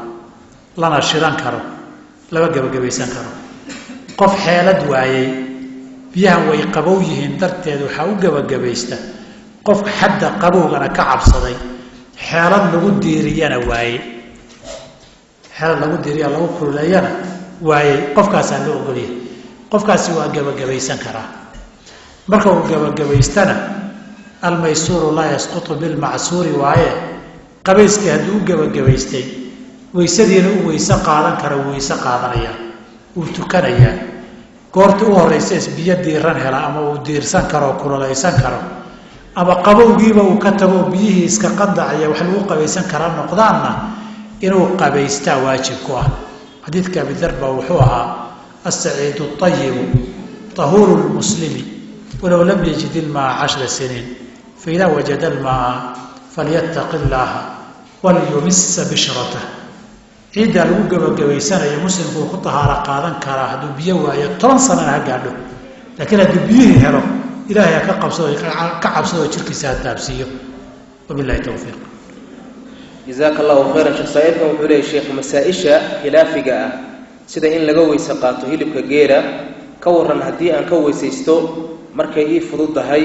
lana shiran karo lama gebagabaysan karo qof xeelad waayey biyahan way qabow yihiin darteed waxaa u gebagabaysta qof xadda qabowgana ka cabsaday xeelad lagu diiriyana waayey xeelad lagu diiriya lagu kululeeyana waayey qofkaasaa loo ogolyahay qofkaasi waa gebagabaysan karaa marka uu gebagabaystana almaysuuru laa yasqutu bilmacsuuri waaye qabayskii hadduu u gebagabaystay waysadiina u weyse qaadan kara wuu weyse qaadanayaa wuu tukanayaa goorta u horraysa isbiyo diiran hela ama uu diirsan karo oo kululaysan karo ama qabowgiiba uu ka tago biyihii iska qandacaya wax lagu qabaysan karaa noqdaanna inuu qabaystaa waajib ku ah xadiidka abidar baa wuxuu ahaa asaciidu ayibu tahuuru lmuslimi walow lam yajid ilmaa 10 siniin faidaa wajada almaa falyattaqi illaaha walyumissa bishratah ciiddaa lagu gebagabaysanayo muslimku uu ku tahaaro qaadan karaa hadduu biyo waayo 10 sanana ha gaadho laakiin hadduu biyihii helo ilaahay ka cabsado jirkiisa ha taabsiiyo wabillahi tawfiiq jazaaka allahu khayran sheekh saa'idkan wuxuu leeyahay sheekh masaa-isha khilaafiga ah sida in laga weyse qaato hilibka geela ka waran haddii aan ka weysaysto markay ii fududahay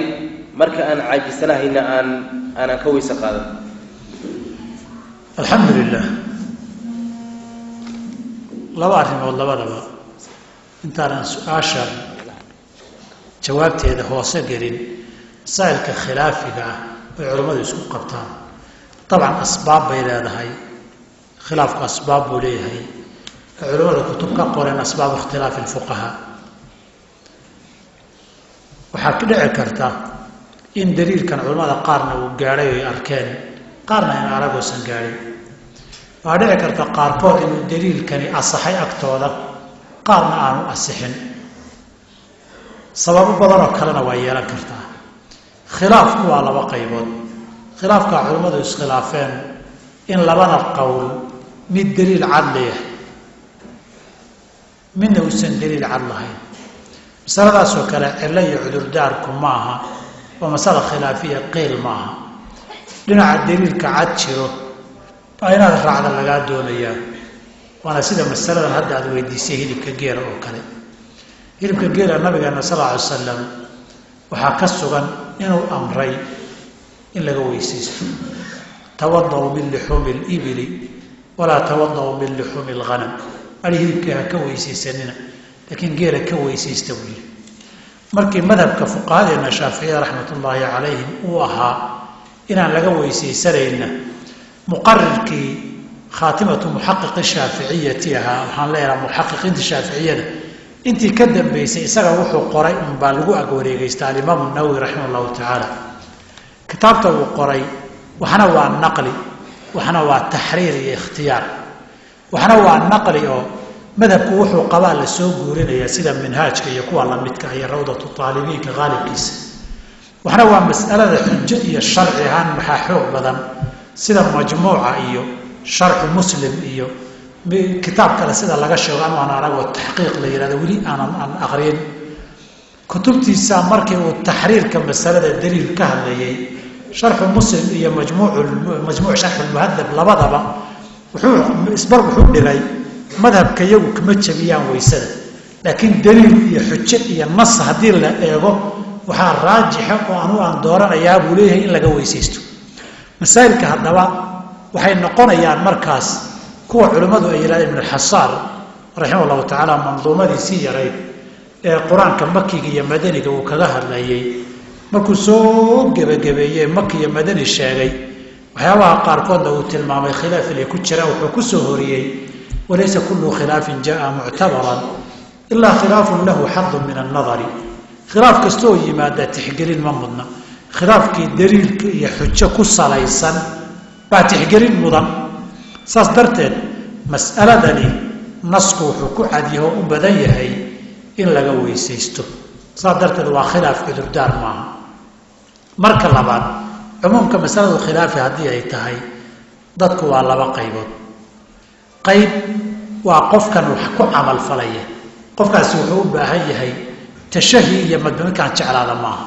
marka aan caajisanahayna aanan ka weyse qaadan alxamdu lilah laba arrimood labadaba intaanan su-aasha jawaabteeda hoose gelin masaa'ilka khilaafiga ah ay culammadu isku qabtaan dabcan asbaab bay leedahay khilaafku asbaab buu leeyahay ay culamada kutub ka qoreen asbaabu ikhtilaafi alfuqahaa waxaa ka dhici karta in daliilkan culamada qaarna uu gaadhay ay arkeen qaarna in aragoosan gaadhin waxaa dhici karta qaarkood inuu daliilkani asaxay agtooda qaarna aanu asixin sababo badanoo kalena waa yeelan kartaa khilaafku waa laba qaybood khilaafkaa culimmadu iskhilaafeen in labada qowl mid daliil cad leeyahay midna uusan daliil cad lahayn masaladaasoo kale cillo iyo cudurdaarku ma aha waa masala khilaafiya qiil ma aha dhinaca daliilka cad jiro waa inaad raacda lagaa doonayaa waana sida masaladan hadda aad weydiisay hilibka geela oo kale hilibka geela nabigeena sal alla alay wasalam waxaa ka sugan inuu amray in laga weysaysto tawadau min lixuumi libili walaa tawadau min lixuumi alghanam ari hilibkii ha ka weysaysanina laakiin geela ka weysaysta buu yihi markii madhabka fuqahadeena shaaficiyada raxmat ullaahi calayhim uu ahaa inaan laga weysaysanayna muqarirkii khaatimatu muxaqiqi shaaficiyati ahaa waxaan leeyahaa muxaqiqiinta shaaficiyada intii ka dambeysay isaga wuxuu qoray unbaa lagu agwareegaysta alimaamu nawowi raximah allahu tacaala kitaabta uu qoray waxna waa naqli waxna waa taxriir iyo ikhtiyaar waxna waa naqli oo madhabku wuxuu qabaa la soo guurinaya sida minhaajka iyo kuwa lamidka iyo rawdatu taalibiinka qaalibkiisa waxna waa mas'alada xujo iyo sharci ahaan maxaa xoog badan sida majmuuca iyo sharxu muslim iyo kitaab kale sida laga sheego anu aan aragoo taxqiiq la yihahdo weli aan aqriyin kutubtiisa markii uu taxriirka masalada daliil ka hadlayay sharxu muslim iyo majmuuc sharxu lmuhadab labadaba wuxuu dhigay madhabka iyagu kama jabiyaan weysada laakiin daliil iyo xujo iyo nas haddii la eego waxaa raajixa oo aan dooranayaa buu leeyahay in laga weysaysto masaa'ilka haddaba waxay noqonayaan markaas kuwa culimmadu ay yidhahdeen ibn alxasaar raximah allahu tacaala manduumadiisii yarayd ee qur-aanka makiga iyo madaniga uu kaga hadlayay markuu soo gebagabeeyey maki iyo madani sheegay waxyaabaha qaarkoodna uu tilmaamay khilaaf inay ku jiraan wuxuu ku soo horiyey walaysa kullu khilaafin jaa muctabaran ilaa khilaafun lahu xadun min annadari khilaaf kastooo yimaada tixgelin ma mudna khilaafkii daliilka iyo xujo ku salaysan baa tixgelin mudan saas darteed mas'aladani nasku wuxuu ku cadyaho u badan yahay in laga weysaysto saas darteed waa khilaaf cudurdaar maaha marka labaad cumuumka masaladu khilaafi haddii ay tahay dadku waa laba qaybood qayb waa qofkan wax ku camal falaya qofkaasi wuxuu u baahan yahay tashahi iyo madba midkaan jeclaada maaha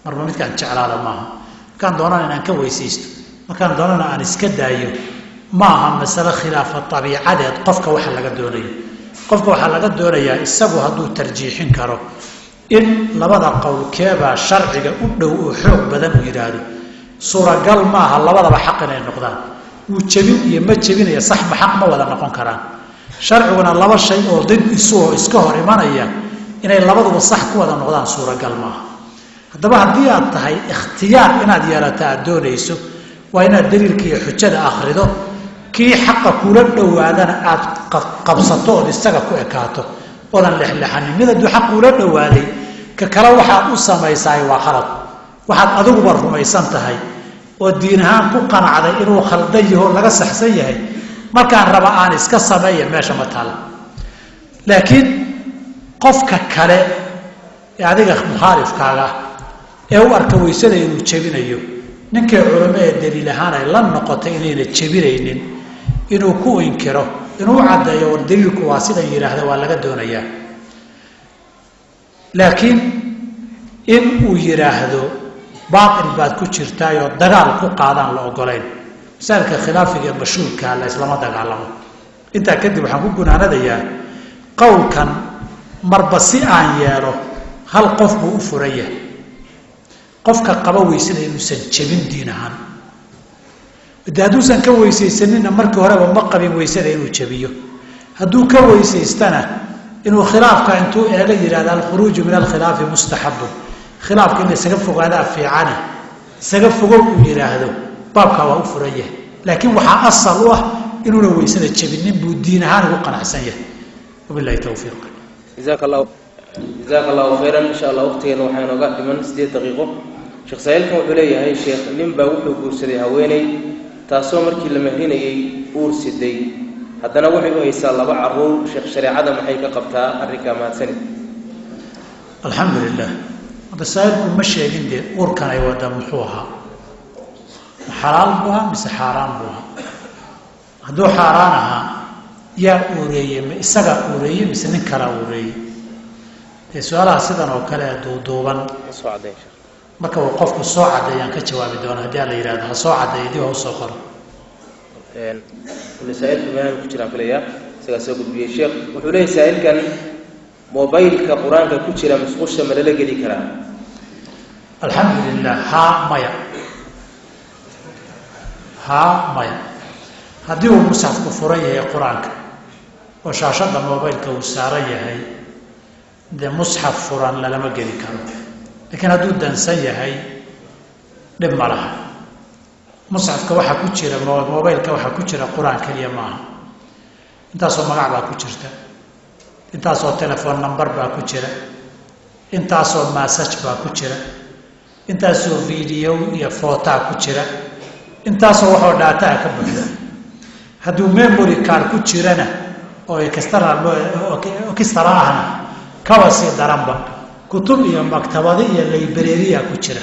marba midkaan jeclaada maaha markaan doonana inaan ka weysaysto markaan doonana aan iska daayo maaha masale khilaafa abiicadeed qofka waxa laga doonayo qofka waxaa laga doonayaa isagu hadduu tarjiixin karo in labada qowlkeebaa sharciga u dhow oo xoog badan uu yidhaahdo suuragal maaha labadaba xaq inay noqdaan wuu jebin iyo ma jebinaya saxba xaq ma wada noqon karaan sharciguna laba shay oo did isu oo iska hor imanaya inay labaduba sax ku wada noqdaan suuragal maaha haddaba haddii aad tahay ikhtiyaar inaad yeelato aad doonayso waa inaad daliilka iyo xujada akhrido kii xaqa kula dhowaadana aad qabsato ood isaga ku ekaato oodan lexlexanin mid hadduu xaq ula dhowaaday ka kale waxaad u samaysaay waa khalad waxaad adiguba rumaysan tahay oo diin ahaan ku qanacday inuu khaldan yaho laga saxsan yahay markaan raba aan iska sameeya meesha ma taala laakiin qofka kale ee adiga mukhaalifkaaga ee u arka weysada inuu jebinayo ninkii culamo ee daliil ahaan ay la noqotay inayna jebinaynin inuu ku inkiro inuu caddeeyo war daliilku waa sidan yidhaahda waa laga doonayaa laakiin in uu yidhaahdo baatil baad ku jirtaayoo dagaal ku qaadaan la ogolayn masaailka khilaafiga ee mashhuurkaa la islama dagaalamo intaa kadib waxaan ku gunaanadayaa qowlkan marba si aan yeelo hal qof buu u furan yahay qofka qaba weysada inuusan jebin diin ahaan de hadduusan ka weysaysanina markii horeba ma qabin weysada inuu jebiyo hadduu ka weysaystana inuu khilaafka intuu eega yidhahda alkhuruuju min alkhilaafi mustaxabun khilaafka in isaga fogaadaa fiicane isaga fogow uu yidhaahdo baabkaa waa u furan yahay laakiin waxaa asal u ah inuuna weysada jebinin buu diin ahaan ugu qanacsan yahay wabilahi towfiiq jazaaka allahu khayran insha allah waqtigeena waxaa inooga dhiman 8 daqiiqo sheekh saa'ilkan wuxuu leeyahay sheekh ninbaa wuxuu guursaday haweeney taasoo markii la mehrinayay uur siday haddana waxay u haysaa 2 caruur sheekh shareecada maxay ka qabtaa arrinkaa mahadsanid alxamdulilah hadda saa'ilku ma sheegin dee uurkan ay wada muxuu ahaa xalaal buu ahaa mise xaaraan buu ahaa hadduu xaaraan ahaa yaa uureeyey ma isagaa uureeyey mise nin kalaa uureeyey dee su-aalaha sidan oo kale duuduuban marka uu qofku soo caddeeyaan ka jawaabi doona haddii aan la yidhahdo ha soo caddeeyo dib ha u soo qoro saa'ilka meelaha ku jiraan filayaa isagaa soo gudbiyey sheekh wuxuu leeyahay saa'ilkan mobaylka qur-aanka ku jira musqusha ma lala geli karaa alxamdulilah haa maya haddii uu musxafku furan yahay qur-aanka oo shaashada mobaylka uu saaran yahay dee musxaf furan lalama geli karo laakiin hadduu dansan yahay dhib ma laha musxafka waxaa ku jira mobaylka waxaa ku jira qur-aan keliya maaha intaasoo magac baa ku jirta intaasoo telephone number baa ku jira intaasoo message baa ku jira intaasoo video iyo photaa ku jira intaasoo waxoo dhaataa ka buuxda hadduu memory card ku jirana oo extra ahna kaba sii daranba kutub iyo maktabadi iyo librariya ku jira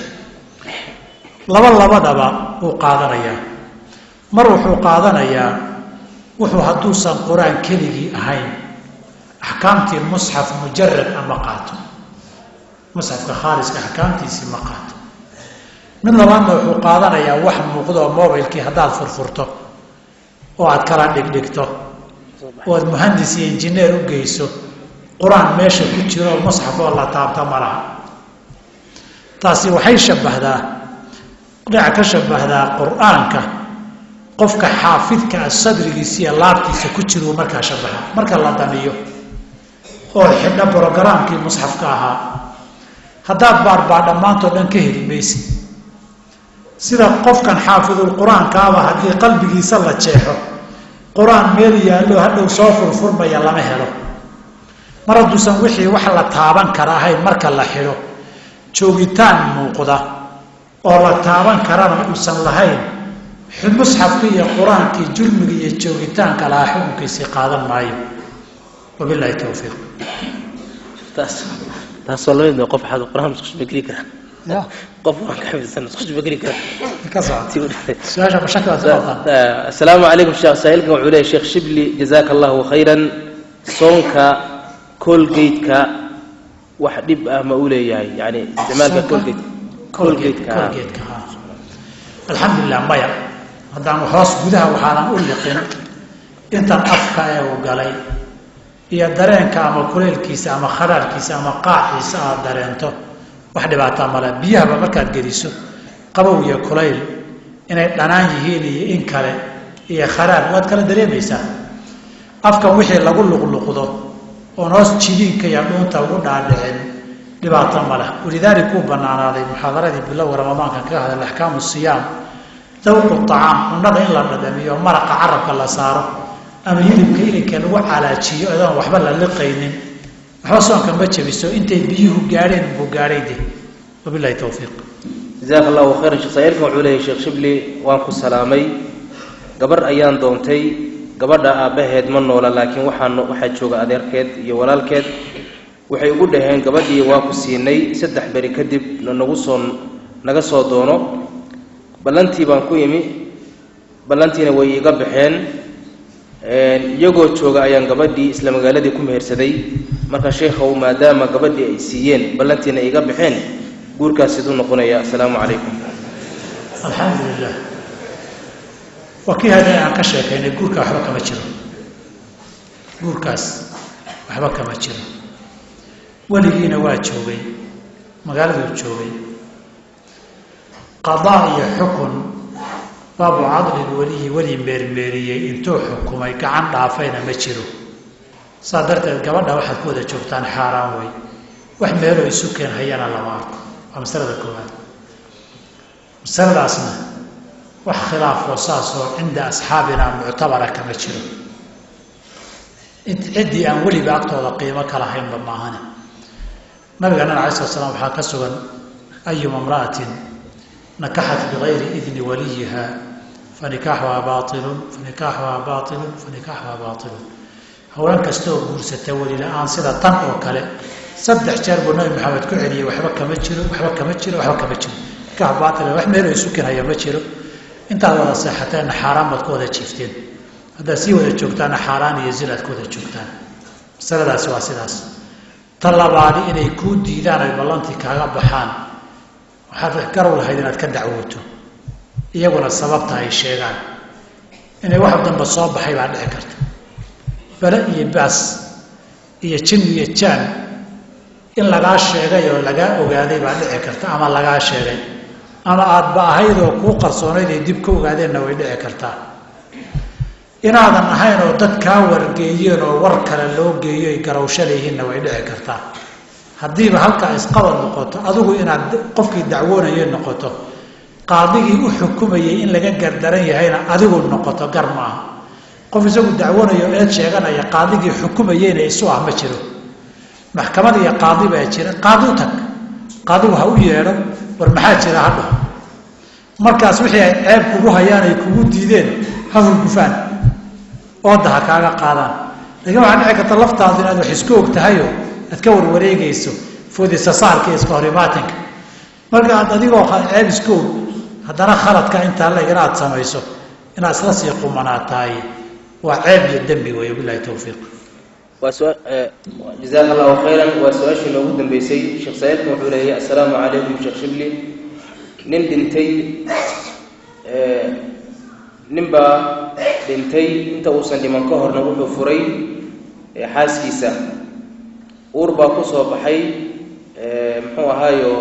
labadaba wuu qaadanayaa mar wuxuu qaadanayaa wuxuu hadduusan qur-aan keligii ahayn axkaamtii musxaf mujarad ama qaato musxafka khaaliska axkaamtiisii ma qaato mid labaadna wuxuu qaadanayaa wax muuqdo oo mobilkii haddaad furfurto oo aad kala dhigdhigto oo aad muhandis iyo injineer u geyso qur-aan meesha ku jiro oo musxaf oo la taabta ma laha taasi waxay shabbahdaa dhinac ka shabbahdaa qur-aanka qofka xaafidka ah sadrigiisa iyo laabtiisa ku jiruu markaa shabbaha marka la damiyo oo xidha brogaraamkii musxafka ahaa haddaad baarbaa dhammaantoo dhan ka heli maysid sida qofkan xaafidul qur-aankaaba haddii qalbigiisa la jeexo qur-aan meel yaallo hadhow soo furfurmaya lama helo mar hadduusan wixii wax la taaban kara ahayn marka la xidho joogitaan muuqda oo la taaban karana uusan lahayn musxafkii iyo qur-aankii julmiga iyo joogitaanka lahaa xukunkiisii qaadan maayo wabilahi towfiiq taasoo lamid qof xaafid qur-aan musqusha ma geli karaa يا قف كيف تخش بقري كده كسر سؤال مشاكل السلام عليكم شيخ سائلكم وعليه شيخ شبلي جزاك الله خيرا صونك كولجيتك واحد يبقى مقولي يعني استعمالك كولجيتك الحمد لله مايا هذا محاس جودها وحالا أقول لقين أنت أفكا وقالي هي درين كأما كليل كيس أما خرار كيس أما قاع كيس درينته واحد بعد عمله بيها بمركز جريسو قبوية كليل إن لنا يهيني إن كله هي خرار واد كله درين بيسا أفكا وحي لقول لقطه وناس تشيلين كي يعملون تقول على لبعض عمله ولذلك هو بنانا هذه المحاضرة دي بالله ورمضان كان كهذا الأحكام الصيام ذوق الطعام ونضع إلا الندمية ومرق عرق الله صاره أما يلي كيلي كان على شيء أيضا وحبل اللقينين وحصلهم كان بتشي بيسو أنت بيه جارين بوجاري دي وبالله التوفيق. جزاك الله خيرا شيخ سائلكم عليه شيخ شبلي وانكم سلامي قبر أيام دونتي قبر أبهد منه ولا لكن واحد شوق أديركد يولالكد waxay ugu dhaheen gabadhii waa ku siinay 3 bari kadib naga soo doono balantii baan ku yimi balantiina way iga baxeen iyagoo jooga ayaan gabadhii isla magaaladii ku mehersaday marka sheekhow maadaama gabadhii ay siiyeen balantiina iga baxeen guurkaas sidoo noqonaya assalaamu calaykum alxamdulillah wakii hada aan ka sheekaynay guurka waxba kama jiro guurkaas waxba kama jiro ولينا واجوبي مقالة وجوبي قضاء حكم باب عضل الولي ولي ميرميري انتو حكومي كعن ضعفين مجرو صادرت القبضة واحد كودة شوفتان حرام وي وحميرو يسوكين هيانا لمارك ومسألة الكوان مسألة أصلا وخلاف وصاصه عند أصحابنا معتبرة كمجرو عدي أن ولي بأكتو قيمة كلاهين بماهنا نبينا عليه الصلاة والسلام حكى أي امرأة نكحت بغير إذن وليها فنكاحها باطل فنكاحها باطل فنكاحها باطل هو أنك استوى بورسة ولي الآن سيدا طنق وكلا صدح جارب النبي محمد كعلي وحبك مجره وحبك مجره وحبك مجره كاح باطل وحمير يسكن هيا مجره انت على صحتين حرام تكون تشيفتين هذا سيوة تشوكتان حرام يزيل تكون تشوكتان سلا سوا سلاس طلباني إني يكون ديدان أي بلانتي كاغا بحان وحاذا كروا لهيدنا كدعوته يقول السبب تاعي شيغان إني واحد دم بصوب بحي بعد ذكرت فلا يباس يجن يجان إن لقى شيغاي ولا لقى وقادي بعد ذكرت أما لقى شيغاي أما أتبع هيدو كو قرصوني دي ديب كو قادي نوي ذكرتها إن هذا نحين ودد كاور جيين وورك للو جيي كروشليهن ويدعي كرتا هديب هلك إسقاط النقطة أذوق إن قفك الدعوون ين نقطة قاضي يحكمه إن لقى جردرين هنا أذوق النقطة قرمة قف يسوق الدعوون يقول شيء أنا يا قاضي يحكمه ين يسوع مشرو محكمة يا قاضي بيشير قاضوتك قاضو هوية والمحاجر هذا مركز وحي عيب كوها يعني كوجود ديدين هذا الكفان وضحك على قادان لكن waxaan dhici karta laftaada inaad wax isku ogtahayo aad ka warwareegayso foodisa saarka isku horibaatinka marka aad adigoo ceeb isku hadana khaladka inta la yiraahdo samayso inaad isla sii qumanaataay waa ceeb iyo dambi weeyo billahi tawfiiq جزاك الله خيرا وسؤال لو dambeysay sheekh Said wuxuu leeyahay assalaamu alaykum sheekh Shibli nin dhintay nimba dhintay inta uusan dhiman ka horna wuxuu furay xaaskiisa uur baa ku soo baxay muxuu ahaayo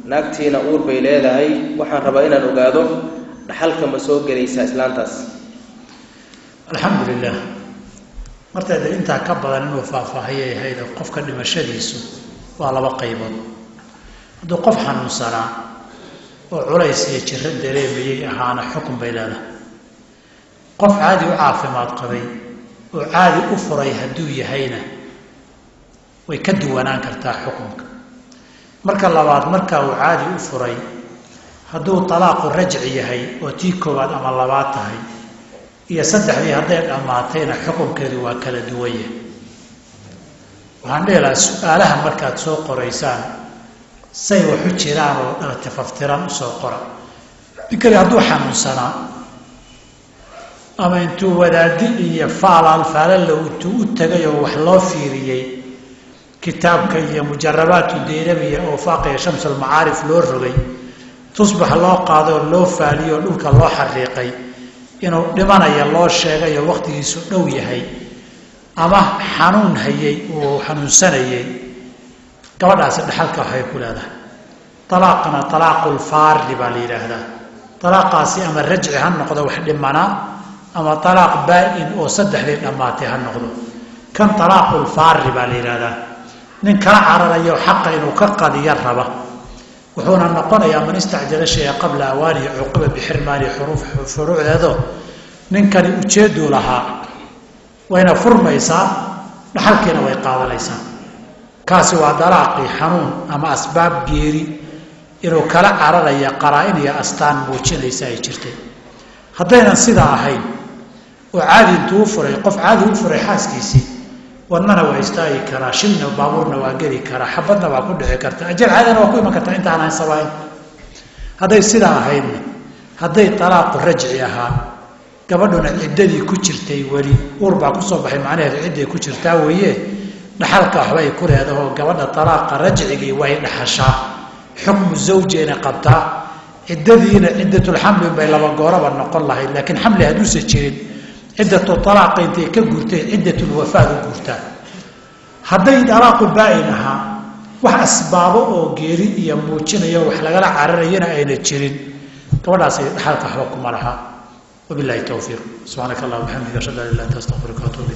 naagtiina uur bay leedahay waxaan rabaa inaan ogaado dhaxalka ma soo galaysa islaantaas alxamdulillah martayda intaa ka badan inuu faahfaahiyay hayda qofka dhimashadiisu waa laba qaybood hadduu qof xanuunsanaa oo culays iyo jirro dareemayay ahaana xukun bay leedahay qof caadi u caafimaad qabay oo caadi u furay hadduu yahayna way ka duwanaan kartaa xukunka marka labaad marka uu caadi u furay hadduu talaaqu rajci yahay oo tii koowaad ama labaad tahay iyo saddexdii hadday dhammaatayna xukunkeedu waa kala duwan yahay waxaan dhihi lahaa su-aalaha markaad soo qoraysaan say waxu jiraan oo dhartifaftiran u soo qora ninkani hadduu xanuunsanaa ama intuu wadaadi iyo faalaalfaalalla intuu u tagay oo wax loo fiiriyey kitaabka iyo mujarabaatu deynabiya oo faaqiya shamsulmacaarif loo rogay tusbax loo qaadoo loo faaliyo dhulka loo xariiqay inuu dhimanaya loo sheegay oo waqtigiisu dhow yahay ama xanuun hayay oo xanuunsanayay gabadhaasi dhaxalka waxay ku leedahay talaaqana talaaqul faarli baa la yidhaahdaa talaaqaasi ama rajci ha noqdo wax dhimanaa ama talaaq baa-in oo saddexdii dhammaatay ha noqdo kan talaaqul faarli baa la yidhaahdaa nin kala cararayo xaqa inuu ka qadiya raba wuxuuna noqonayaa man istacjala shaya qabla awaanihi cuqiba bixirmaani furuucdeedo ninkani ujeeduu lahaa wayna furmaysaa dhaxalkiina way qaadanaysaa kaasi waa dalaaqii xanuun ama asbaab geeri inuu kala cararaya qaraa-in iyo astaan muujinaysa ay jirtay haddaynan sidaa ahayn oo caadi intuu u furay qof caadi u furay xaaskiisii wadnana waa istaagi karaa shilna baabuurna waa geli karaa xabadna waa ku dhici karta ajal caadina waa ku iman kartaa intaan aan sabayn hadday sidaa ahaydna hadday talaaqu rajci ahaa gabadhuna ciddadii ku jirtay weli uur baa kusoo baxay macnaheedu cidday ku jirtaa weeye dhaxalka waxbay ku leedahoo gabadha talaaqa rajcigii way dhaxashaa xukmu zawjeena qabtaa ciddadiina ciddatulxamli bay laba gooraba noqon lahayd laakiin xamli hadduusa jirin ciddatu talaaqa intay ka guurtay ciddatulwafaad u guurtaa hadday talaaqu baa-in ahaa wax asbaabo oo geeri iyo muujinayo wax lagala cararayana ayna jirin gabadhaasi dhaxalka waxba kuma laha wabillahi towfiiq subxaanaka allah waxamdika ashhadu an laa ilaaha illa anta astaghfiruka wa atuubu ilayk